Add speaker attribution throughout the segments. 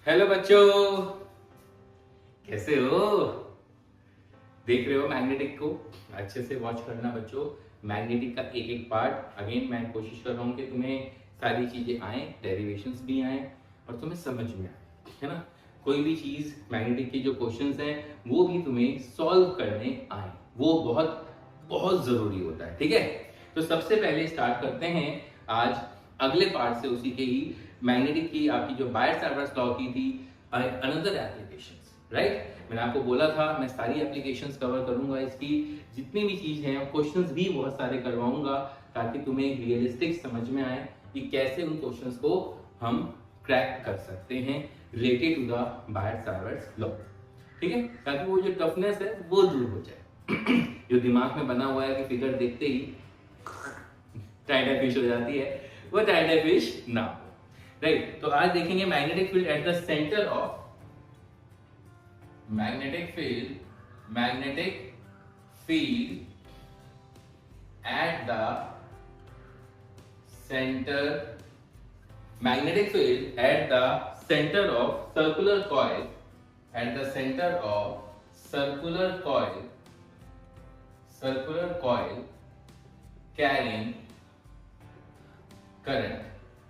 Speaker 1: Hello बच्चों, कैसे हो? देख रहे हो मैग्नेटिक को? अच्छे से वॉच करना बच्चों। मैग्नेटिक का एक एक पार्ट अगेन मैं कोशिश कर रहा हूँ कि तुम्हें सारी चीजें आए, डेरिवेशंस भी आए और तुम्हें समझ में आए, है ना। कोई भी चीज मैग्नेटिक के जो क्वेश्चंस हैं वो भी तुम्हें सॉल्व करने आए, वो बहुत बहुत जरूरी होता है। ठीक है, तो सबसे पहले स्टार्ट करते हैं आज अगले पार्ट से, उसी के ही मैग्नेटिक की आपकी जो बायर-सावर्त लॉ की थी अनदर एप्लीकेशंस, राइट। मैंने आपको बोला था मैं सारी एप्लीकेशंस कवर करूंगा, इसकी जितनी भी चीज हैं, क्वेश्चंस भी बहुत सारे करवाऊंगा ताकि तुम्हें रियलिस्टिक समझ में आए कि कैसे उन क्वेश्चंस को हम क्रैक कर सकते हैं related to the Biot Savart law. ठीक है, ताकि वो जो टफनेस है वो दूर हो जाए जो दिमाग में बना हुआ है कि फिगर देखते ही टाइडल फिश हो जाती है, वो टाइडल फिश ना हो, राइट। तो आज देखेंगे magnetic field at the centre of magnetic field at the centre magnetic field at the center of circular coil carrying current,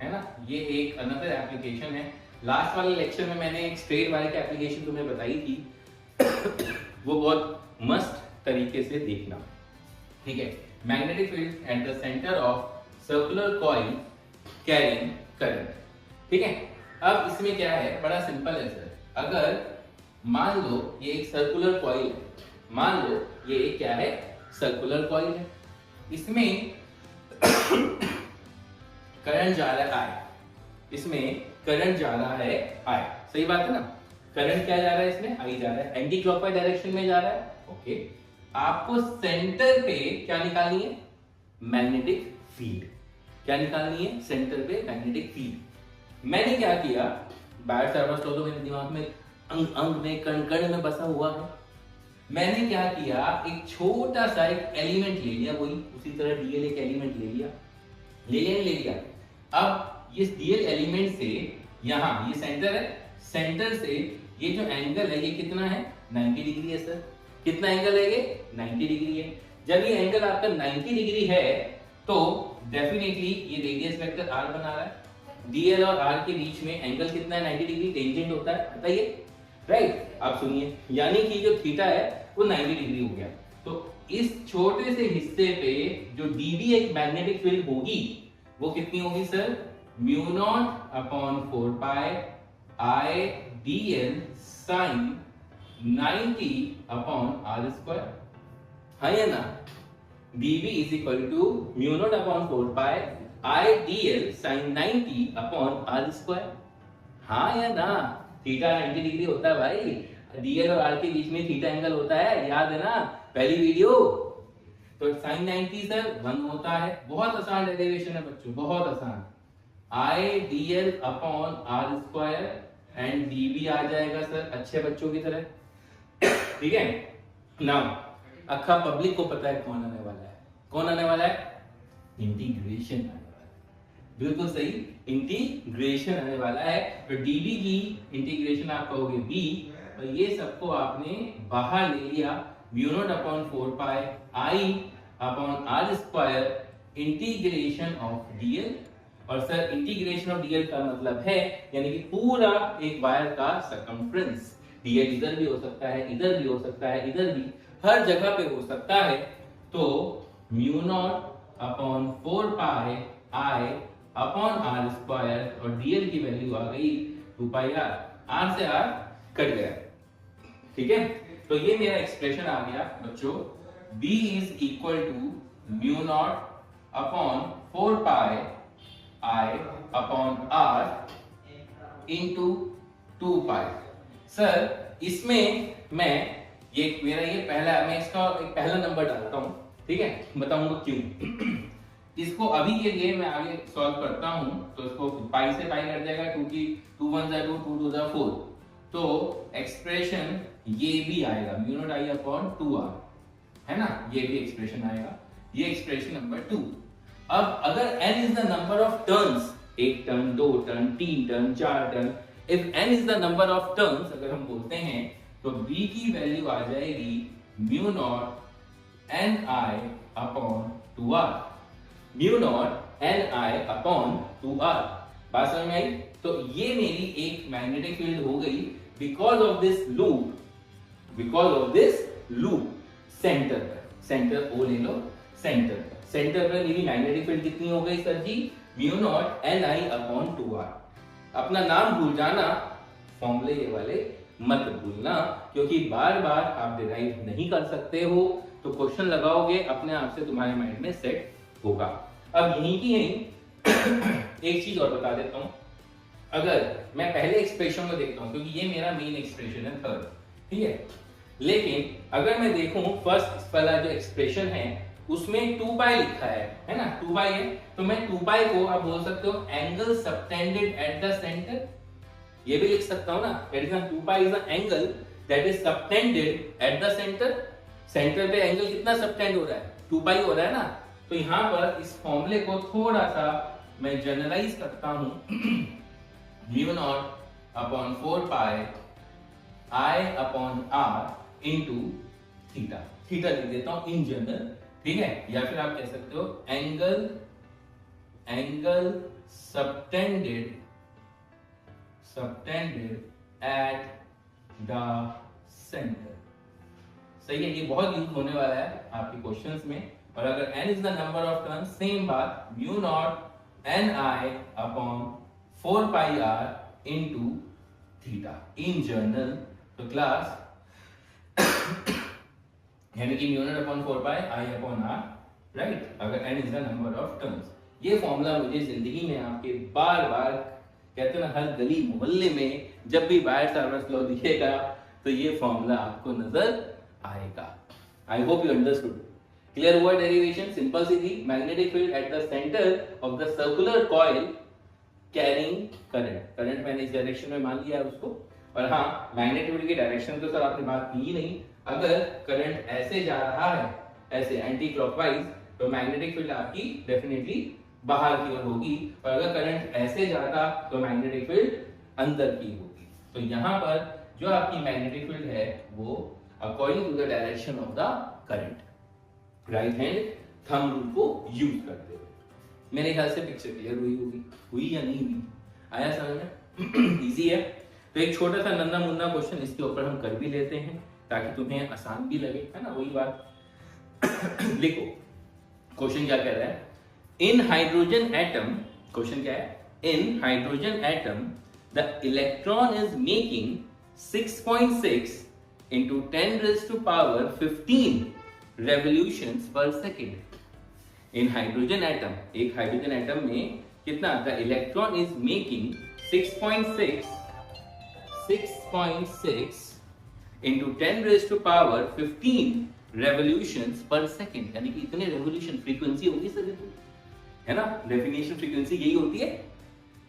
Speaker 1: है ना। ये एक अनदर एप्लीकेशन है। लास्ट वाले लेक्चर में मैंने एक स्ट्रेट वायर की एप्लीकेशन तुम्हें बताई थी वो बहुत मस्त तरीके से देखना। ठीक है, magnetic field at the centre of circular coil carrying current. ठीक है, अब इसमें क्या है, बड़ा सिंपल है सर। अगर मान लो ये एक सर्कुलर कॉइल है, मान लो ये एक क्या है, सर्कुलर कॉइल है, इसमें करंट जा रहा है I, इसमें करंट जा रहा है I, सही बात है ना। करंट क्या जा रहा है इसमें, I जा रहा है, एंटी क्लॉकवाइज डायरेक्शन में जा रहा है। ओके, आपको सेंटर पे क्या निकालनी है, मैग्नेटिक फील्ड। क्या निकालनी है, सेंटर पे मैग्नेटिक फील्ड। मैंने क्या किया, बायर-सावर्त लॉ तो मेरे दिमाग में अंग अंग में कण कण में बसा हुआ है। मैंने क्या किया, एक छोटा सा एक एलिमेंट ले लिया, वही उसी तरह डीएल एक एलिमेंट ले लिया। अब ये डीएल एलिमेंट से यहाँ ये सेंटर है, सेंटर से ये जो एंगल है ये कितना है, 90 डिग्री है सर। कितना एंगल है ये, 90 डिग्री है। जब ये एंगल आपका 90 डिग्री है तो डेफिनेटली ये रेडियस वेक्टर r बना रहा है। डीएल और r के बीच में एंगल कितना है, 90 डिग्री टेंजेंट होता है, बताइए, राइट। आप सुनिए, यानी कि जो थीटा है वो 90 डिग्री हो गया। तो इस छोटे से हिस्से पे जो dv एक मैग्नेटिक फील्ड होगी वो कितनी होगी sir, mu naught upon 4 pi I dl sin 90 upon r square, है या ना। dv is equal to mu naught upon 4 pi I dl sin 90 upon r square, हाँ या ना। थीटा 90 डिग्री होता है भाई, dl और r के बीच में थीटा एंगल होता है, याद है ना पहली वीडियो। तो sin 90 सर 1 होता है। बहुत आसान डेरिवेशन है बच्चों, बहुत आसान। I dl upon r square and dv आ जाएगा सर अच्छे बच्चों की तरह। ठीक है, नाउ अक्खा पब्लिक को पता है कौन आने वाला है, कौन आने वाला है, इंटीग्रेशन आने वाला है। बिल्कुल सही, इंटीग्रेशन आने वाला है। तो dv की इंटीग्रेशन आप कहोगे b, और ये सबको आपने बाहर ले लिया, mu naught upon 4 pi I upon r square integration of dl। और सर इंटीग्रेशन ऑफ dl का मतलब है यानी कि पूरा एक वायर का सर्कमफ्रेंस। dl इधर भी हो सकता है, इधर भी हो सकता है, इधर भी, हर जगह पे हो सकता है। तो mu naught upon 4 pi I upon r square, और dl की वैल्यू आ गई 2 पाई r से r कट गया। ठीक है, तो ये मेरा एक्सप्रेशन आ गया बच्चों, b is equal to mu naught upon 4 pi I upon r into 2 pi. Sir इसमें मैं ये मेरा ये पहला, मैं इसका एक पहला नंबर डालता हूं, ठीक है, बताऊंगा क्यों। इसको अभी के लिए मैं आगे सॉल्व करता हूं, तो इसको पाई से पाई कट जाएगा, क्योंकि 2 1 जा 2 2 2 जा 4, तो एक्सप्रेशन ये भी आएगा mu naught I upon 2r, है ना, ये भी एक्सप्रेशन आएगा। ये एक्सप्रेशन नंबर 2। अब अगर n is the number of turns, 1 turn, 2 turn, 3 turn, 4 turn, if n is the number of turns, अगर हम बोलते हैं तो b की वैल्यू आ जाएगी mu naught N I upon 2r, mu naught N I upon 2r। बात समझ में आई? तो ये मेरी एक मैग्नेटिक फील्ड हो गई because of this loop, because of this loop centre पर, सेंटर ओ ले लो, सेंटर पर, सेंटर पर मेरी मैग्नेटिक फील्ड कितनी हो गई sir ji? Mu naught N I upon 2r। अपना नाम भूल जाना, फॉर्मूले ये वाले मत भूलना, क्योंकि बार बार आप डिराइव नहीं कर सकते हो, तो क्वेश्चन लगाओगे अपने आप से तुम्हारे माइंड में सेट होगा। अब यहीं की यहीं एक चीज और बता देता हूं, अगर मैं पहले एक्सप्रेशन में देखता हूं, क्योंकि ये मेरा मेन एक्सप्रेशन है थर्ड, ठीक है, लेकिन अगर मैं देखूं फर्स्ट वाला जो एक्सप्रेशन है उसमें 2 पाई लिखा है ना, 2 पाई है, तो मैं 2 पाई को आप बोल सकते हो angle subtended at the centre, ये भी लिख सकता हूं ना, that is 2 pi is the angle that is subtended at the centre. Centre पे एंगल कितना सबटेंड हो रहा है? 2 पाई हो रहा है ना। तो यहां पर इस फॉर्मूले को थोड़ा सा मैं जनरलाइज करता हूं, mu naught upon 4 pi I upon R into theta, theta लिख देता हूं इन जनरल, ठीक है, या फिर आप कह सकते हो angle, angle subtended, subtended at the centre. सही है, ये बहुत यूज होने वाला है आपके क्वेश्चंस में। और अगर n is the number of turns, same बात, mu naught N I upon 4 pi r into theta in general. तो क्लास यानी कि mu naught upon 4 pi I upon r, right, अगर n is the number of turns. ये formula मुझे जिंदगी में आपके बार बार कहते हैं ना, हर गली मोहल्ले में जब भी बायर सावर्स लॉ दिखेगा तो ये फॉर्मूला आपको नजर आएगा। I hope you understood. Clear हुआ डेरिवेशन? सिंपल सी थी, magnetic field at the centre of the circular coil carrying current, current मैंने इस डायरेक्शन में मान लिया है उसको। और हाँ, मैग्नेटिक फील्ड की डायरेक्शन तो सर आपने बात की ही नहीं, अगर करंट ऐसे जा रहा है, ऐसे एंटी क्लॉकवाइज, तो मैग्नेटिक फील्ड आपकी डेफिनेटली बाहर की ओर होगी, और अगर करंट ऐसे जाता तो मैग्नेटिक फील्ड अंदर की होगी। तो यहाँ पर जो आपकी मैग्नेटिक फील्ड है वो according to the direction of the current, right hand thumb rule को यूज करते हुए। मेरे ख्याल से पिक्चर क्लियर हुई होगी, हुई या नहीं हुई? आया समझ में? इजी है। तो एक छोटा सा नन्ना मुन्ना क्वेश्चन इसके ऊपर हम कर भी लेते हैं ताकि तुम्हें आसान भी लगे, है ना, वही बात। लिखो क्वेश्चन क्या कह रहा है। इन हाइड्रोजन एटम, क्वेश्चन क्या है, in hydrogen atom the electron is making 6.6 into 10 raised to power 15 revolutions per second. In hydrogen atom, एक हाइड्रोजन एटम में कितना, the electron is making 6.6 into 10 raised to power 15 revolutions per second, यानी कि इतने revolution frequency होगी sir, है ना, definition frequency यही होती है,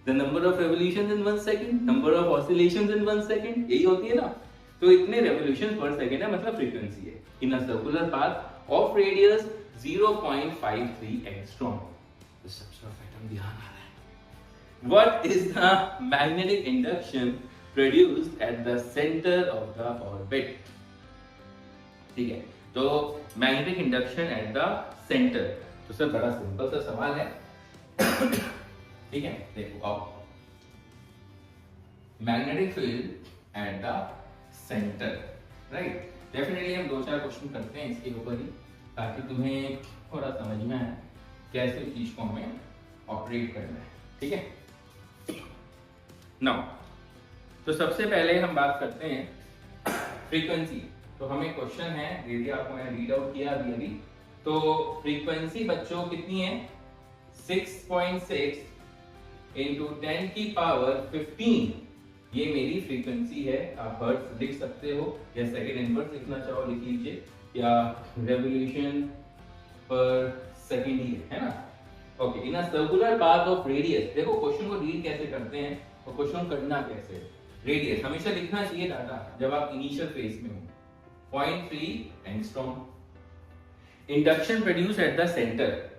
Speaker 1: the number of revolutions in 1 second, number of oscillations in 1 second, यही होती है ना। तो इतने revolutions per second है, मतलब frequency है in a circular path of radius 0.53 angstrom। तो सबसे आइटम ध्यान आ रहा है। What is the magnetic induction produced at the center of the orbit? ठीक है, तो magnetic induction at the centre, तो सर बड़ा सिंपल सा सवाल है। ठीक है, देखो आओ, magnetic field at the centre, right. Definitely हम 2-4 क्वेश्चन करते हैं इसके ऊपर ही, ताकि तुम्हें थोड़ा समझ में आए कैसे चीज को हमें ऑपरेट करना है, ठीक है। नाउ तो सबसे पहले हम बात करते हैं फ्रीक्वेंसी। तो हमें क्वेश्चन है, दे दिया आपको, मैंने रीड आउट किया अभी। तो फ्रीक्वेंसी बच्चों कितनी है, 6.6 into 10 की पावर 15, ये मेरी फ्रीक्वेंसी है। आप हर्ट्ज लिख सकते हो या सेकंड इनवर्स लिखना चाहो लिख लीजिए, या रेवोल्यूशन पर सेकंड ही है ना। Okay, in a circular path of radius, देखो क्वेश्चन को रीड कैसे करते हैं और क्वेश्चन करना कैसे। रेडियस हमेशा लिखना चाहिए डाटा जब आप इनिशियल फेज में हो, 0.3 angstrom. Induction produce at the centre,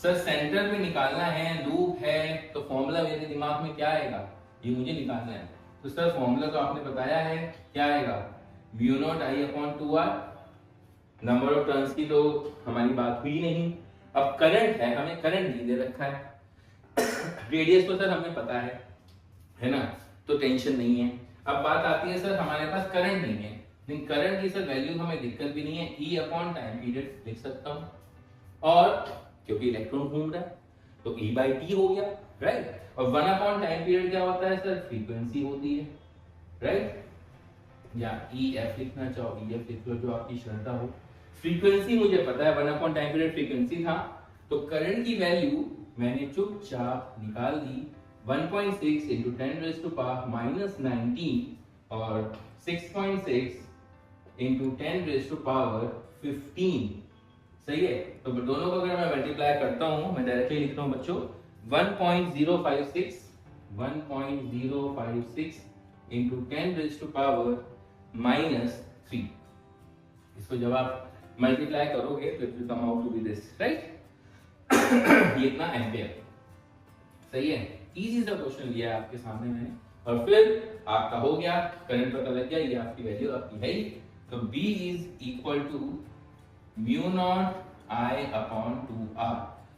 Speaker 1: sir centre में निकालना है, लूप है, तो फॉर्मूला मेरे दिमाग में क्या आएगा, ये मुझे निकालना है। तो सर फॉर्मूला तो आपने बताया है, क्या आएगा, mu naught I upon 2r। Number of turns की तो हमारी बात हुई नहीं। अब करंट है, हमें करंट नहीं दे रखा है, रेडियस तो सर हमें पता है ना, तो टेंशन नहीं है। अब बात आती है सर हमारे पास करंट नहीं है, लेकिन करंट की सर वैल्यू हमें दिक्कत भी नहीं है, ई अपॉन टाइम पीरियड लिख सकता हूं, और क्योंकि इलेक्ट्रॉन घूम रहा है तो ई बाई टी हो गया, राइट। और 1 अपॉन टाइम पीरियड क्या होता है सर, फ्रीक्वेंसी होती है, राइट। या ई एफ लिखना चाहो ई एफ लिख लो, जो आपकी श्रद्धा हो। फ्रीक्वेंसी मुझे पता है 1 अपॉन टाइम पीरियड फ्रीक्वेंसी था, तो करंट की वैल्यू मैंने चुपचाप निकाल दी 1.6 into 10 raised to power minus 19 और 6.6 into 10 raised to power 15, सही है। तो दोनों को अगर मैं मल्टीप्लाई करता हूं, मैं डायरेक्टली लिखता हूं बच्चों 1.056 into 10 raised to power minus 3। इसको जब आप मल्टीप्लाई करोगे तो it will come out to be this, right. ये इतना एम्पियर, सही है। इजी सा क्वेश्चन लिया है आपके सामने मैंने, और फिर आपका हो गया, करंट पता लग गया, ये आपकी वैल्यू आपकी है ही। तो B is equal to mu naught I upon 2R।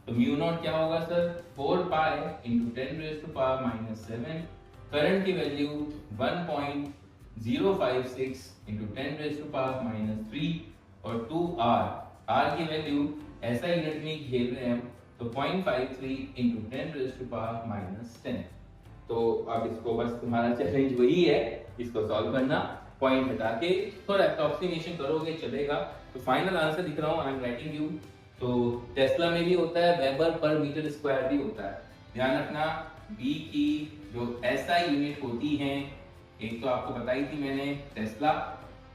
Speaker 1: तो म्यू नॉट क्या होगा sir, 4 pi into 10 raise to power minus 7। Current की value 1.056 into 10 raise to power minus 3 और 2R। R की वैल्यू ऐसा यूनिट में खेल रहे हैं हम, तो 0.53 into 10 raise to power minus 10। तो अब इसको बस तुम्हारा चैलेंज वही है, इसको सॉल्व करना, पॉइंट हटा के थोड़ा अप्रॉक्सीमेशन करोगे चलेगा। तो फाइनल आंसर दिख रहा हूँ, आई एम राइटिंग यू। तो टेस्ला में भी होता है, वेबर पर मीटर स्क्वायर भी होता है। ध्यान रखना, बी की जो एसआई यूनिट होती हैं, एक तो आपको बताई थी मैंने टेस्ला,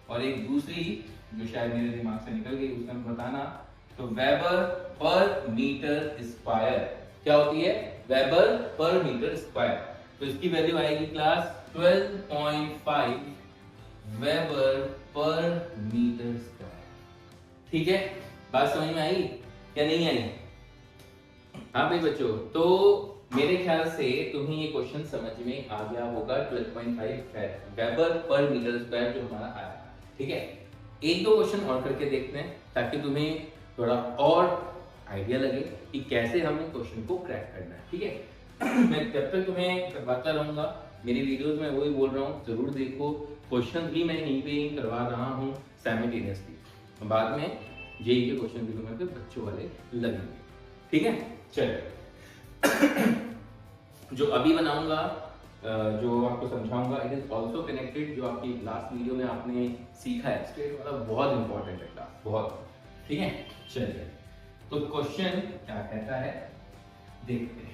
Speaker 1: और एक दूसरी जो शायद मेरे दिमाग से निकल गई, उसका बताना। तो वेबर पर मीटर स्क्वायर क्या होती है, वेबर पर मीटर स्क्वायर। तो इसकी वैल्यू आएगी क्लास 12.5 वेबर पर मीटर स्क्वायर। ठीक है, बात समझ में आई या नहीं आई? हाँ भाई बच्चों, तो मेरे ख्याल से तुम्हें ये क्वेश्चन समझ में आ गया होगा। 12.5 वेबर पर मीटर स्क्वायर जो हमारा आया, ठीक है। एक दो क्वेश्चन और करके देखते हैं ताकि तुम्हें थोड़ा और आइडिया लगे कि कैसे हमें क्वेश्चन को क्रैक करना है, ठीक है। मैं जब तक तुम्हें करवाता रहूंगा, मेरी वीडियोस में वही बोल रहा हूँ, जरूर देखो। क्वेश्चन भी मैं यहीं पे ही करवा रहा हूँ साइमल्टेनियसली, बाद में जेई के क्वेश्चन भी तुम्हें फिर बच्चों वाले लगेंगे, ठीक है। चलो जो अभी बनाऊंगा, जो आपको समझाऊंगा, इट इज ऑल्सो कनेक्टेड, जो आपकी लास्ट वीडियो में आपने सीखा है स्ट्रेट वाला, बहुत इंपॉर्टेंट है क्लास, बहुत, ठीक है। चलिए, तो क्वेश्चन क्या कहता है देखते हैं।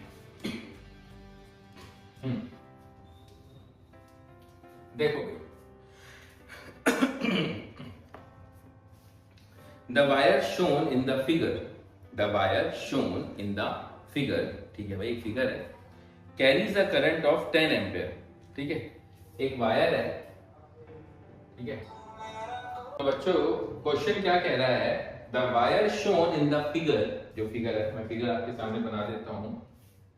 Speaker 1: देखो the wire shown in the figure, the wire shown in the figure, ठीक है भाई, एक फिगर है, carries a current of 10 ampere, ठीक है। एक वायर है, ठीक है। तो बच्चों क्वेश्चन क्या कह रहा है, the wire shown in the figure, जो फिगर है, मैं फिगर आपके सामने बना देता हूं,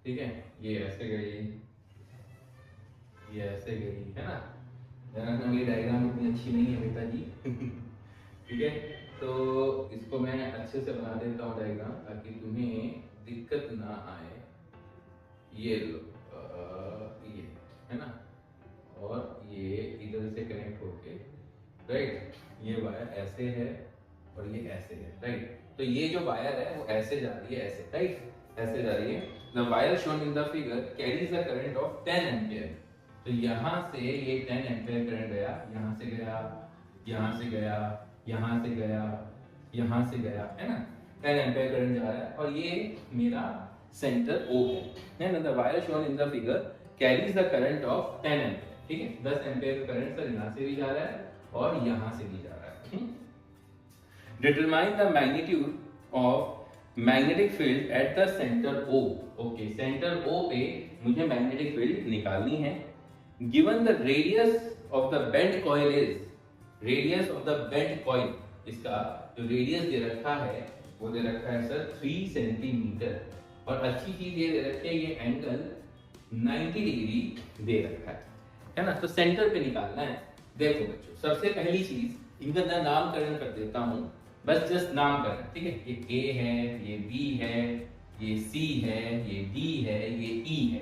Speaker 1: ठीक है। ये ऐसे गई, ये ऐसे गई, है ना। मेरी डायग्राम इतनी अच्छी नहीं है बेटा जी, ठीक है। तो इसको मैं अच्छे से बना देता हूँ डायग्राम, ताकि तुम्हें दिक्कत ना आए। ये लो, ये है ना, और ये इधर से कनेक्ट होके, राइट, ये वायर ऐसे है और ये ऐसे है, राइट। तो ये जो वायर है वो ऐसे जा रही है, ऐसे, राइट, ऐसे जा रही है। The wire shown in the figure carries the current of 10 ampere. तो यहाँ से ये 10 एम्पियर करंट गया, यहाँ से गया, यहाँ से गया, यहाँ से गया, यहाँ से गया, है ना। 10 एम्पियर करंट जा रहा है, और ये मेरा सेंटर O है ना। The wire shown in the figure carries the current of 10 ampere, ठीक है। 10 एम्पियर का करंट सर यहाँ से भी जा रहा है और यहाँ से भी जा रहा है। Determine the magnitude of magnetic field at the centre O। Okay, centre O पे मुझे मैग्नेटिक फील्ड निकालनी है। Given the radius of the bent coil is, radius of the bent coil, इसका जो रेडियस दे रखा है वो दे रखा है सर 3 सेंटीमीटर, और अच्छी चीज ये दे रखी है, ये एंगल 90 डिग्री दे रखा है। है ना, तो सेंटर पे निकालना है। देखो बच्चों, सबसे पहली चीज इनका नामकरण कर देता हूँ, बस जस्ट नामकरण, ठीक है। ये ए है, ये बी है, ये सी है, ये डी है, ये ई है।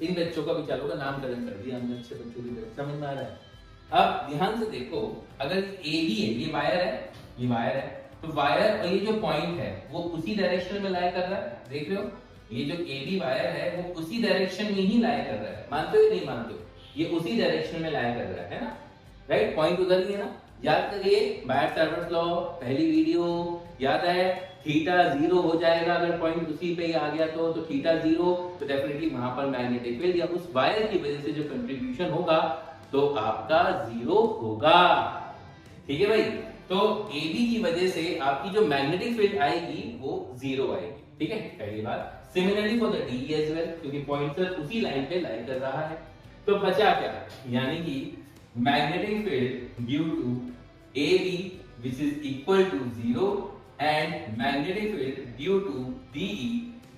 Speaker 1: इन बच्चों का विचारों का नामकरण कर दिया हमने, अच्छे बच्चों की तरफ समझ में आ रहा है। अब ध्यान से देखो, अगर ए बी है, ये वायर है, ये वायर है, तो वायर और ये जो पॉइंट है वो उसी डायरेक्शन में लाई कर रहा है, देख रहे हो। ये जो ए बी वायर है वो उसी डायरेक्शन में ही लाई कर रहा है, मानते हो या नहीं मानते हो, ये उसी डायरेक्शन में लाई कर रहा है ना, राइट। पॉइंट उधर ही है ना, याद करिए बायट-सावर्त लॉ, पहली वीडियो याद है, थीटा 0 हो जाएगा अगर पॉइंट उसी पे ही आ गया तो थीटा 0, तो डेफिनेटली वहां पर मैग्नेटिक फील्ड या उस वायर की वजह से जो कंट्रीब्यूशन होगा तो आपका 0 होगा, ठीक है भाई। तो AB की वजह से आपकी जो मैग्नेटिक फील्ड आएगी वो 0 आएगी, ठीक है, पहली बात। Similarly for the DE as well, क्योंकि पॉइंटर उसी लाइन पे लाई कर रहा है, तो बचा क्या, यानी कि magnetic field due to AB which is equal to 0 and magnetic field due to DE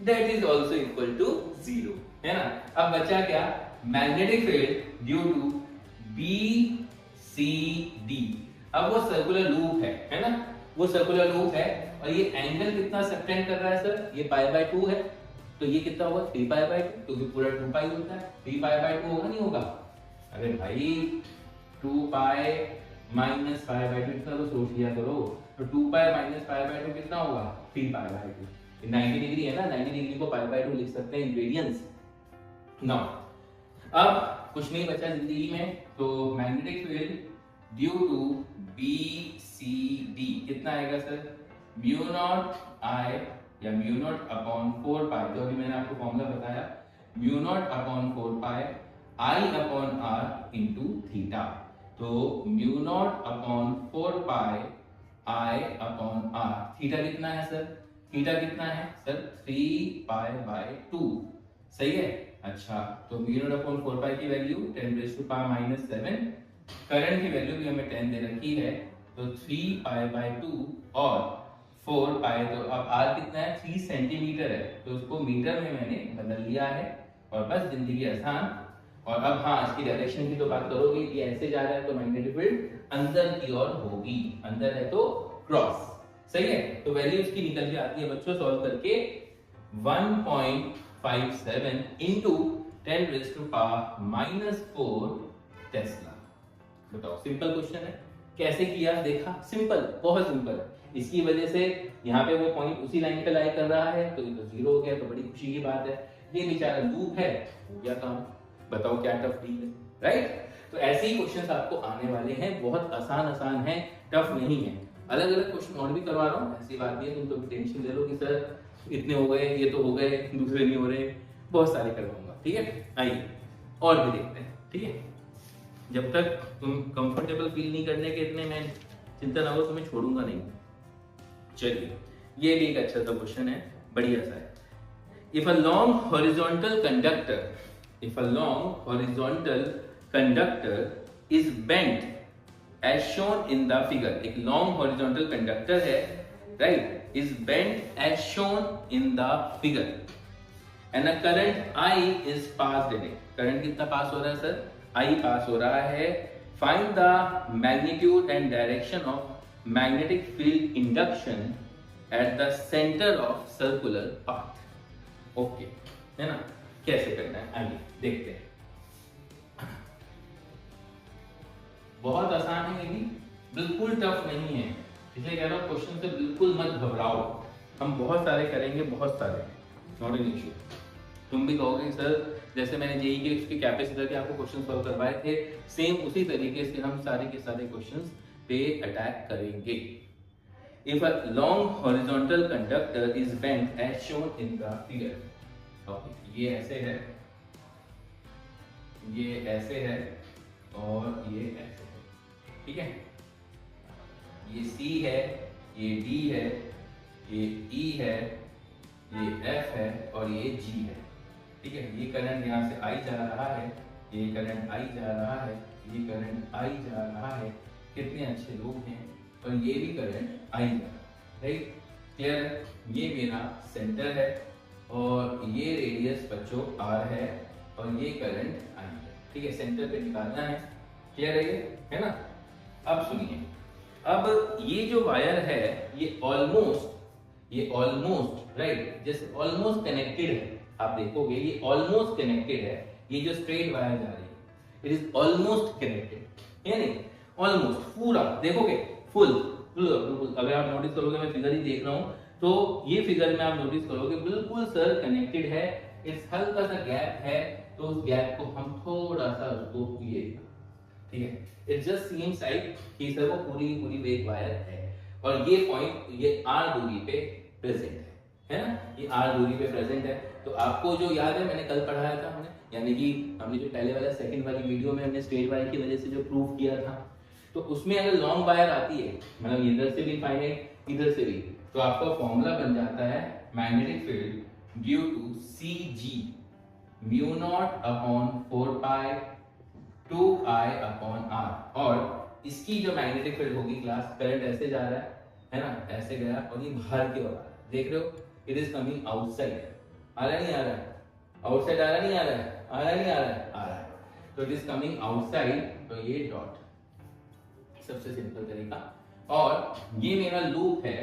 Speaker 1: that is also equal to 0, है ना। अब बचा क्या, magnetic field due to BCD। अब वो सर्कुलर लूप है ना, वो सर्कुलर लूप है और ये एंगल कितना सबटेंड कर रहा है सर, ये π/2 है, तो ये कितना होगा 3π/2, क्योंकि पूरा 2π होता है, 3π/2 होगा नहीं होगा, अरे भाई 2π माइनस π/2 इतना तो सोच लिया करो, तो 2π माइनस π/2 कितना होगा 3π/2, 90 डिग्री है ना, 90 डिग्री को π/2 लिख सकते हैं रेडियंस। नाउ अब कुछ नहीं बचा जिंदगी में, तो magnetic field due to BCD कितना आएगा सर, म्यू नॉट I या म्यू नॉट अपॉन 4π, जो अभी मैंने आपको फॉर्मूला बताया, mu naught upon 4π I upon R into theta, तो mu naught upon 4π I upon R, theta कितना है सर, थीटा कितना है सर 3π/2, सही है। अच्छा, तो म्यू नॉट अपॉन 4π की वैल्यू 10⁻⁻⁷, करंट की वैल्यू भी हमें 10 दे रखी है, तो 3π/2 और 4π, तो अब R कितना है 3 सेंटीमीटर है, तो उसको मीटर में मैंने बदल लिया है और बस जिंदगी आसान। और अब हाँ, इसकी डायरेक्शन की तो बात करोगे, ये ऐसे जा रहा है तो मैग्नेटिक फील्ड अंदर की ओर होगी, अंदर है तो क्रॉस, सही है। तो वैल्यू इसकी निकल के आती है बच्चों, सॉल्व करके 1.57 इंटू 10⁻⁻⁴ टेस्ला। बताओ, सिंपल क्वेश्चन है, कैसे किया देखा, सिंपल, बहुत सिंपल है। इसकी वजह से यहाँ पे वो पॉइंट उसी लाइन पे लाई कर रहा है, तो ये तो 0 हो गया, तो बड़ी खुशी की बात है। ये बेचारा लूप है, हो गया काम। बताओ क्या टफ डील है, राइट। तो ऐसे ही क्वेश्चंस आपको आने वाले हैं, बहुत आसान है, टफ नहीं है। अलग अलग क्वेश्चन और भी करवा रहा हूँ, ऐसी बात नहीं है, तुम तो टेंशन ले लो कि सर इतने हो गए, ये तो हो गए, दूसरे नहीं हो रहे, बहुत सारे करवाऊंगा, ठीक है। आइए और भी देखते हैं, ठीक है। जब तक तुम कंफर्टेबल फील नहीं करने के इतने में चिंता ना हो, तुम्हें छोड़ूंगा नहीं। चलिए, ये भी एक अच्छा सा क्वेश्चन है, बढ़िया सा है। If a long horizontal conductor, if a long horizontal conductor is bent as shown in the figure, एक long horizontal conductor है, right, is bent as shown in the figure and a current I is passed in it, current कितना पास हो रहा है sir, I पास हो रहा है। find the magnitude and direction of magnetic field induction at the center of circular path, okay, है ना। कैसे करना है आइए देखते हैं, बहुत आसान है, ये भी बिल्कुल टफ नहीं है, इसलिए कह रहा हूं क्वेश्चन से बिल्कुल मत घबराओ, हम बहुत सारे करेंगे, बहुत सारे, नॉट एन इश्यू। तुम भी कहोगे सर जैसे मैंने जेईई के उसके कैपेसिटर के आपको क्वेश्चन सॉल्व करवाए थे, सेम उसी तरीके से हम सारे के सारे क्वेश्चंस पे अटैक करेंगे। If a long horizontal conductor is bent as shown in the figure, ये ऐसे है, ये ऐसे है और ये ऐसे है, ठीक है। ये C है, ये D है, ये E है, ये F है और ये G है, ठीक है। ये करंट यहाँ से I जा रहा है, ये करंट I जा रहा है, ये करंट I जा रहा है, कितने अच्छे लोग हैं, और ये भी करंट I जा रहा है, राइट, क्लियर है। ये मेरा सेंटर है और ये रेडियस बच्चों R है और ये करंट I है, ठीक है, सेंटर पे निकालना है। क्लियर है ना? अब सुनिए, अब ये जो वायर है ये ऑलमोस्ट राइट, जैसे ऑलमोस्ट कनेक्टेड है। आप देखोगे ये ऑलमोस्ट कनेक्टेड है, ये जो स्ट्रेट वायर जा रही है इट इज ऑलमोस्ट कनेक्टेड, यानी ऑलमोस्ट पूरा देखोगे फुल बिल्कुल। अगर आप नोटिस करोगे, मैं फिगर ही देख रहा हूं, तो ये फिगर में आप नोटिस करोगे बिल्कुल सर कनेक्टेड है। इट्स हल्का सा गैप है, तो उस गैप को हम थोड़ा सा उसको ये, ठीक है, इट जस्ट सीम्स लाइक कि सर वो पूरी पूरी एक वायर है, और ये पॉइंट ये आर दूरी पे प्रेजेंट है ना, ये आर दूरी पे प्रेजेंट है। तो आपको जो याद है मैंने कल पढ़ाया था हमने, यानी कि हमने जो पहले वाला सेकंड वाली वीडियो में हमने स्ट्रेट वायर की वजह से जो प्रूव किया था, तो उसमें अगर लॉन्ग वायर आती है, मतलब इधर से भी इनफाइनाइट इधर से भी, तो आपका फॉर्मूला बन जाता है magnetic field due to C G mu naught upon 4 pi 2 I upon R. और इसकी जो मैग्नेटिक फील्ड होगी क्लास, करंट ऐसे जा रहा है ना, ऐसे गया और ये बाहर की ओर आ रहा है, देख रहे हो, इट इज कमिंग आउटसाइड। आ रहा नहीं आ रहा है? आउटसाइड आ रहा नहीं आ रहा है? आ रहा नहीं आ रहा है? आ रहा है। तो इट इज कमिंग आउटसाइड, तो ये डॉट, सबसे सिंपल तरीका। और ये मेरा लूप है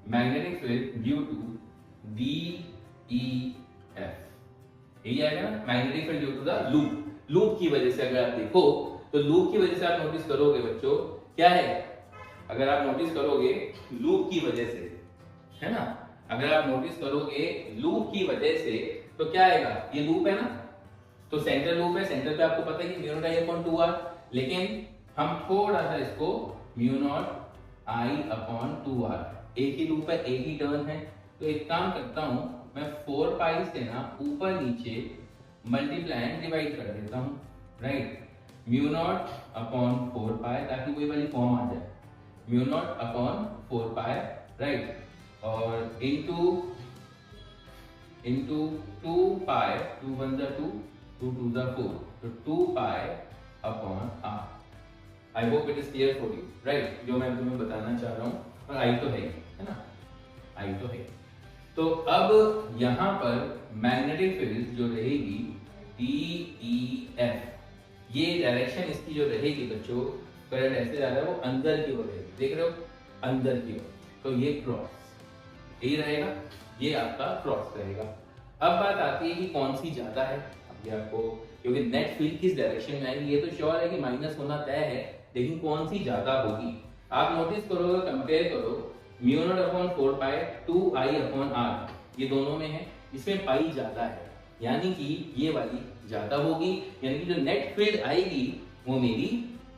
Speaker 1: magnetic field due to D E F, यही आएगा ना, magnetic field due to the loop. Loop की वजह से अगर आप देखो, तो लूप की वजह से आप नोटिस करोगे बच्चों क्या है, अगर आप नोटिस करोगे लूप की वजह से, है ना, अगर आप नोटिस करोगे लूप की वजह से, तो क्या आएगा, ये लूप है ना, तो सेंटर लूप है, सेंटर पे आपको पता है कि mu naught I upon 2 R, लेकिन हम थोड़ा सा इसको mu naught I upon 2 R, एक ही लूप है, एक ही टर्न है, तो एक काम करता हूं मैं 4 पाई से ना ऊपर नीचे मल्टीप्लाई एंड डिवाइड कर देता हूं, राइट, म्यू नॉट अपॉन 4 पाई, ताकि वही वाली फॉर्म आ जाए, म्यू नॉट अपॉन 4 पाई, राइट, और इनटू 2 पाई, 2 1 जा 2, 2 2 जा 4, तो 2 pi upon R. I hope it is clear for you, right, जो मैं तुम्हें बताना चाह रहा हूँ, और आई तो है ना, आई तो है। तो अब यहाँ पर मैग्नेटिक फील्ड जो रहेगी डी ई एफ, ये डायरेक्शन इसकी जो रहेगी बच्चों, करंट ऐसे जा रहा है वो अंदर की ओर रहेगी, देख रहे हो, अंदर की ओर, तो ये क्रॉस, यही रहेगा, ये आपका क्रॉस रहेगा। अब बात आती है कि कौन सी ज्यादा है, अभी आपको, क्योंकि नेट फील्ड किस डायरेक्शन में आएगी ये तो श्योर है कि माइनस होना तय है, लेकिन कौन सी ज्यादा होगी आप नोटिस करो, कंपेयर करो, mu naught upon 4 pi 2 I upon R, ये दोनों में है, इसमें पाई ज्यादा है, यानी कि ये वाली ज्यादा होगी, यानी कि जो नेट फील्ड आएगी वो मेरी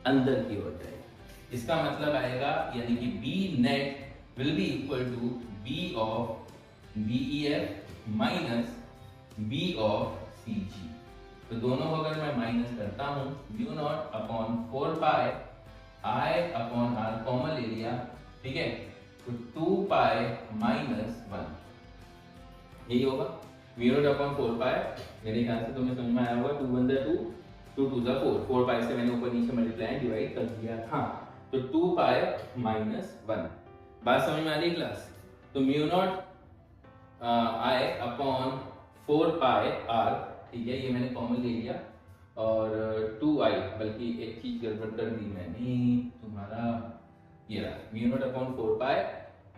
Speaker 1: अंदर की ओर जाएगी। इसका मतलब आएगा, यानी कि B net will be equal to B of BEF minus B of CG. तो दोनों को अगर मैं माइनस करता हूं, mu naught upon 4 pi I upon R common ले लिया, ठीक है, तो 2 पाई माइनस 1 यही होगा, म्यू नॉट अपॉन 4 पाई, मेरे ख्याल से तुम्हें समझ में आया होगा, 2 1 जा 2, 2 2 जा 4, 4 पाई से मैंने ऊपर नीचे मल्टीप्लाई डिवाइड कर दिया था, तो 2 पाई माइनस 1, बात समझ में आ रही क्लास। तो mu naught I upon 4 pi R, ठीक है, ये मैंने कॉमन ले लिया, और 2i, बल्कि एक चीज गड़बड़ कर दी मैंने, तुम्हारा ये रहा mu naught upon 4 pi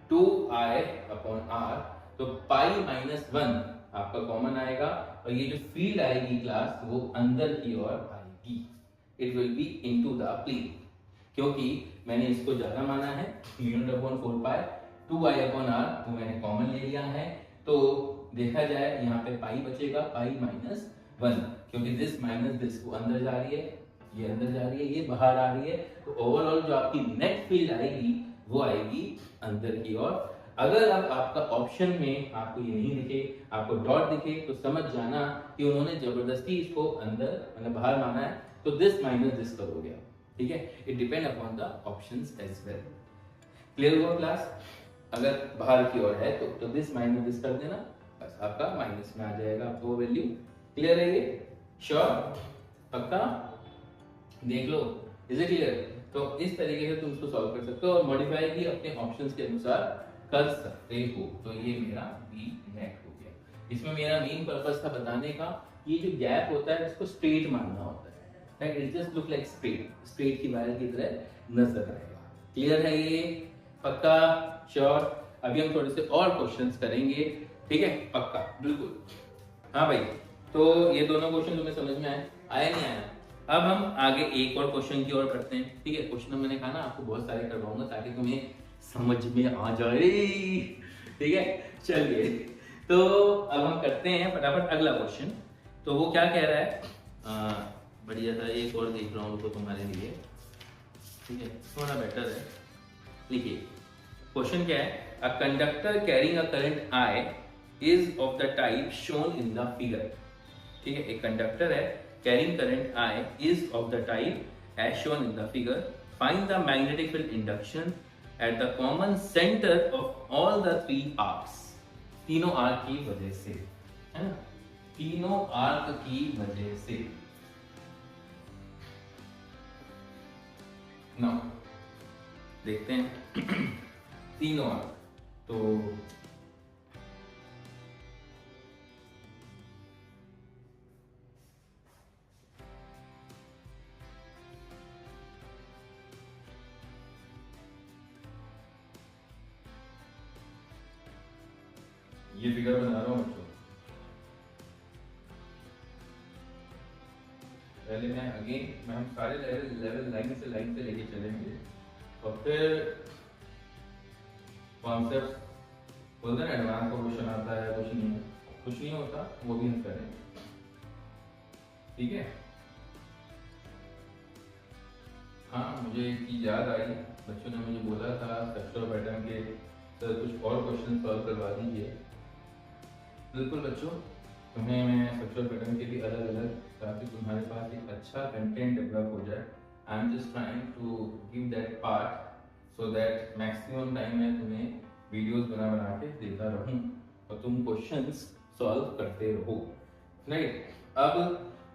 Speaker 1: 2i upon r, तो पाई माइनस 1 आपका कॉमन आएगा, और ये जो फील्ड आएगी क्लास वो अंदर की ओर आएगी, it will be into the plane, क्योंकि मैंने इसको ज्यादा माना है, mu naught upon 4 pi 2i upon r वो मैंने कॉमन ले लिया है, तो देखा जाए यहाँ पे पाई बचेगा, पाई माइनस 1, क्योंकि दिस माइनस दिस को अंदर जा रही है, ये अंदर जा रही है, ये बाहर आ रही है, तो ओवरऑल जो आपकी नेट फील्ड आएगी वो आएगी अंदर की ओर। अगर अब आपका ऑप्शन में आपको ये नहीं दिखे, आपको डॉट दिखे, तो समझ जाना कि उन्होंने जबरदस्ती इसको अंदर मतलब बाहर माना है, तो दिस माइनस दिस करोगे, ठीक है, it depend upon the options as well. Clear हुआ क्लास? अगर बाहर की ओर है तो दिस माइनस दिस कर देना, बस आपका माइनस में आ जाएगा आपको वैल्यू। क्लियर है ये? श्योर? पक्का? देख लो, इज इट क्लियर? तो इस तरीके से तुम इसको सॉल्व कर सकते हो और मॉडिफाई भी अपने ऑप्शंस के अनुसार कर सकते हो। तो ये मेरा बी नेट हो गया। इसमें मेरा मेन पर्पस था बताने का, ये जो गैप होता है इसको स्ट्रेट मानना होता है, right, it just look like straight की वायर की तरह नजर आएगा। क्लियर है ये? पक्का? श्योर? अभी हम थोड़े से और क्वेश्चंस करेंगे, ठीक है? पक्का, बिल्कुल। हाँ भाई, तो ये दोनों क्वेश्चन तुम्हें समझ में आया नहीं आया? अब हम आगे एक और क्वेश्चन की ओर करते हैं, ठीक है? क्वेश्चन मैंने कहा ना आपको बहुत सारे करवाऊंगा ताकि तुम्हें समझ में आ जाए, ठीक है? चलिए, तो अब हम करते हैं फटाफट अगला क्वेश्चन। तो वो क्या कह रहा है, बढ़िया था, एक और देख रहा हूँ तो तुम्हारे लिए, ठीक है? थोड़ा बेटर है। लिखिए, क्वेश्चन क्या है? A conductor carrying a current I is of the type shown in the figure, ठीक है? एक कंडक्टर है carrying current I is of the type as shown in the figure, find the magnetic field induction at the common centre of all the three arcs. तीनों arc की वजह से, है ना? तीनों आर्क की वजह से। ना देखते हैं तीनों आर्क। तो ये फिगर बना रहा हूं बच्चों। पहले मैं हम सारे लेवल लाइन से लेके चलेंगे और फिर कॉन्सेप्ट बोलते हैं एडवांस का क्वेश्चन आता है, कुछ नहीं होता, वो भी हम करेंगे, ठीक है? हाँ, मुझे एक चीज याद आई, बच्चों ने मुझे बोला था स्ट्रक्चर पैटर्न के सर कुछ और क्वेश्चन सॉल्व करवा दीजिए। बिल्कुल बच्चों, तुम्हें मैं स्ट्रक्चर पैटर्न के भी अलग अलग, ताकि तुम्हारे पास एक अच्छा कंटेंट डेवलप हो जाए। I am just trying to give that part so that maximum time मैं तुम्हें वीडियोस बना के देता रहूं और तुम क्वेश्चंस सॉल्व करते रहो, राइट? अब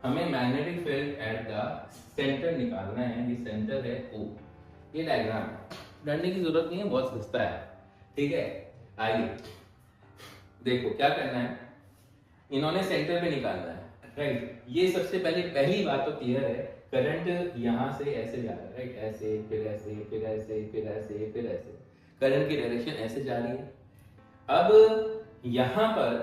Speaker 1: हमें magnetic field at the centre निकालना है। ये सेंटर है O। ये डायग्राम डरने की जरूरत नहीं है, बहुत सस्ता है, ठीक है? आइए देखो क्या करना है, इन्होंने सेंटर पे निकालना है, राइट? ये सबसे पहली बात तो क्लियर है, करंट यहाँ से ऐसे जा रहा है, राइट? ऐसे, फिर ऐसे, फिर ऐसे, फिर ऐसे, फिर ऐसे, करंट की डायरेक्शन ऐसे जा रही है। अब यहाँ पर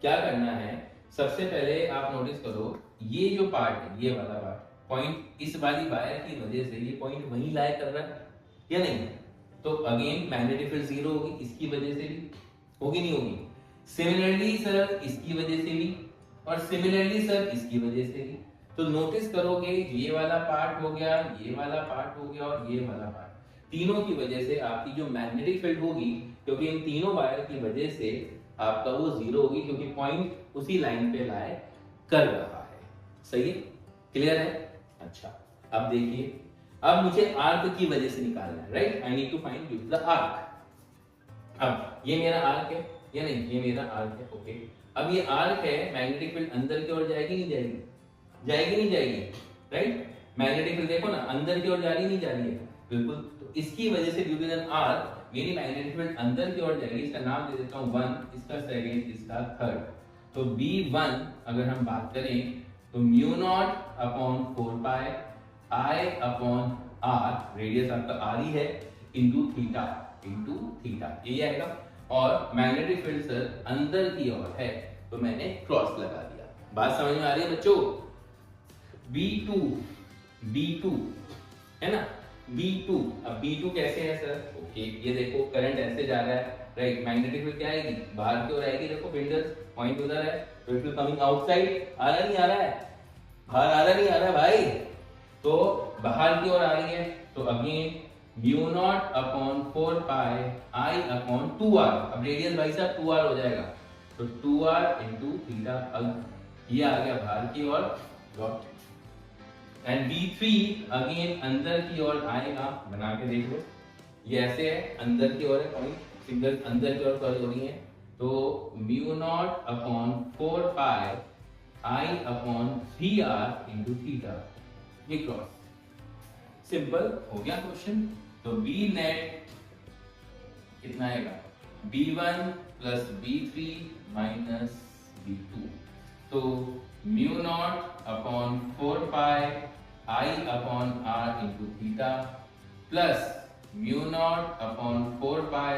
Speaker 1: क्या करना है, सबसे पहले आप नोटिस करो, ये जो पार्ट है, ये वाला पार्ट, पॉइंट इस वाली वायर की वजह से ये पॉइंट वहीं लाई कर रहा है या नहीं? तो अगेन मैग्नेटिक फील्ड जीरो होगी, इसकी वजह से भी होगी, नहीं होगी? सिमिलरली सर इसकी वजह से भी, और सिमिलरली सर इसकी वजह से भी। तो नोटिस करोगे ये वाला पार्ट हो गया, ये वाला पार्ट हो गया और ये वाला पार्ट, तीनों की वजह से आपकी जो मैग्नेटिक फील्ड होगी, क्योंकि इन तीनों वायर की वजह से आपका वो जीरो होगी, क्योंकि पॉइंट उसी लाइन पे लाए कर रहा है। सही है? क्लियर है? अच्छा, अब देखिए, अब मुझे आर्क की वजह से निकालना है, right? I need to find due to the arc. अब ये मेरा आर्क है या नहीं? ये मेरा आर्क है, ओके। अब ये आर्क है, मैग्नेटिक फील्ड अंदर की ओर जाएगी नहीं जाएगी? जाएगी नहीं जाएगी? राइट? मैग्नेटिक फील्ड देखो ना, अंदर की ओर जा रही नहीं जा रही है? बिल्कुल। तो इसकी वजह से ड्यू टू द आर्क मेरी मैग्नेटिक फील्ड अंदर की ओर जाएगी। इसका नाम दे देता हूं 1, इसका सेकंड, इसका थर्ड। तो B1 अगर हम बात करें तो mu naught upon 4 pi I upon R, radius आपका R ही है, इंटू थीटा, यही आएगा। और मैग्नेटिक फील्ड सर अंदर की ओर है, तो मैंने क्रॉस लगा दिया। बात समझ में आ रही है बच्चों? B2 है ना? B2, अब B2 कैसे है सर? ओके, ये देखो करंट ऐसे जा रहा है, राइट? मैग्नेटिक फील्ड क्या आएगी? बाहर की ओर आएगी। देखो फिंगर्स पॉइंट उधर है, तो इट विल कमिंग आउटसाइड। आ रहा नहीं आ रहा है? बाहर आ रहा नहीं आ रहा है भाई? तो बाहर की ओर आ रही है, तो again mu naught upon 4 pi I upon 2R। अब रेडियस भाई साहब 2R हो जाएगा, तो 2R इंटू थीटा। अब ये आ गया बाहर की ओर, डॉट। एंड B3 अगेन अंदर की ओर आएगा, बना के देख लो, ये ऐसे है, अंदर की ओर है पॉइंट, फिंगर अंदर की ओर कर्ल हो रही है, तो mu naught upon 4 pi I upon 3R into theta, ये क्रॉस। सिंपल हो गया क्वेश्चन। तो B नेट कितना आएगा? B1 plus B3 minus B2, तो mu naught upon 4 pi I upon r into theta plus mu naught upon 4 pi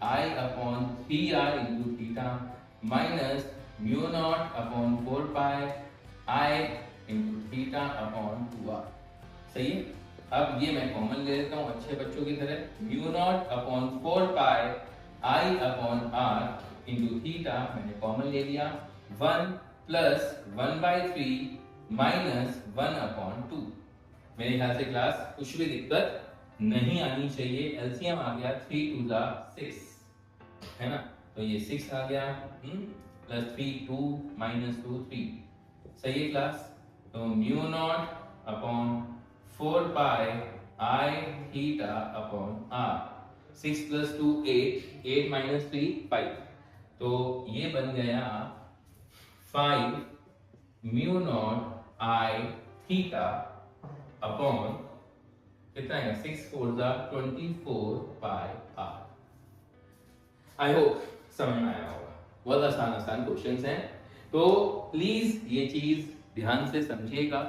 Speaker 1: I upon 3r into theta minus mu naught upon 4 pi I into theta upon 2r। सही है। अब ये मैं common ले लेता हूँ अच्छे बच्चों की तरह। Mu naught upon 4 pi I upon R into theta मैंने कॉमन ले लिया। 1 प्लस 1/3 माइनस 1 अपॉन 2। मेरे ख्याल से क्लास कुछ भी दिक्कत नहीं आनी चाहिए। एलसीएम आ गया 3 2 जा 6 है ना, तो ये 6 आ गया प्लस 3 2 माइनस 2 3। सही है क्लास। तो mu naught upon 4 pi I theta upon R। 6 plus 2 8, 8 minus 3 5, तो ये बन गया 5 mu naught I theta upon कितना है 6 4 जा 24 पाई R। आई होप समझ में आया होगा। बहुत आसान आसान क्वेश्चंस हैं, तो प्लीज ये चीज ध्यान से समझिएगा।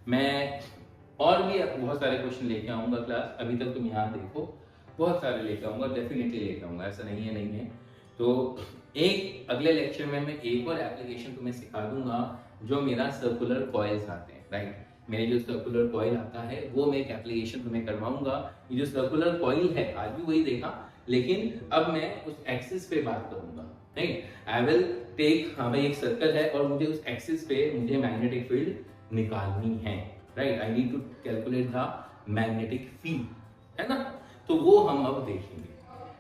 Speaker 1: मैं और भी बहुत सारे क्वेश्चन लेके आऊंगा क्लास। अभी तक तुम यहाँ देखो, बहुत सारे लेके आऊंगा, डेफिनेटली लेके आऊंगा, ऐसा नहीं है। तो एक अगले लेक्चर में मैं एक और एप्लीकेशन तुम्हें सिखा दूंगा, जो मेरा सर्कुलर कॉइल्स आते हैं, राइट। मेरे जो सर्कुलर कॉइल आता है वो मैं एक एप्लीकेशन तुम्हें करवाऊंगा। ये जो सर्कुलर कॉइल है आज भी वही देखा, लेकिन अब मैं उस एक्सिस पे बात करूंगा, राइट। आई विल टेक, हाँ भाई एक सर्कल है और मुझे उस एक्सिस पे मुझे मैग्नेटिक फील्ड निकालनी है, right. I need to calculate the magnetic field, है ना। तो वो हम अब देखेंगे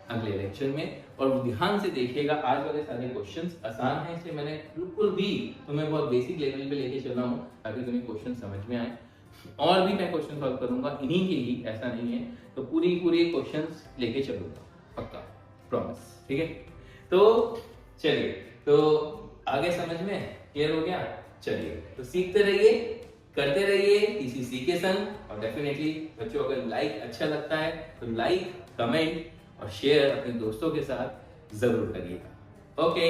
Speaker 1: अगले लेक्चर में, और ध्यान से देखिएगा। आज वाले सारे क्वेश्चंस आसान हैं, इसलिए मैंने बिल्कुल भी तुम्हें बहुत बेसिक लेवल पे लेके चला हूँ ताकि तुम्हें क्वेश्चन समझ में आए। और भी मैं क्वेश्चन सॉल्व करूंगा इन्हीं के ही, ऐसा नहीं है। तो पूरी क्वेश्चंस लेके चलूंगा, पक्का, प्रॉमिस, ठीक है। तो चलिए, तो आगे समझ में क्लियर हो गया। चलिए, तो सीखते रहिए, करते रहिए TCC के संग। और डेफिनेटली बच्चों, अगर लाइक अच्छा लगता है तो लाइक, कमेंट और शेयर अपने दोस्तों के साथ जरूर करिएगा। ओके।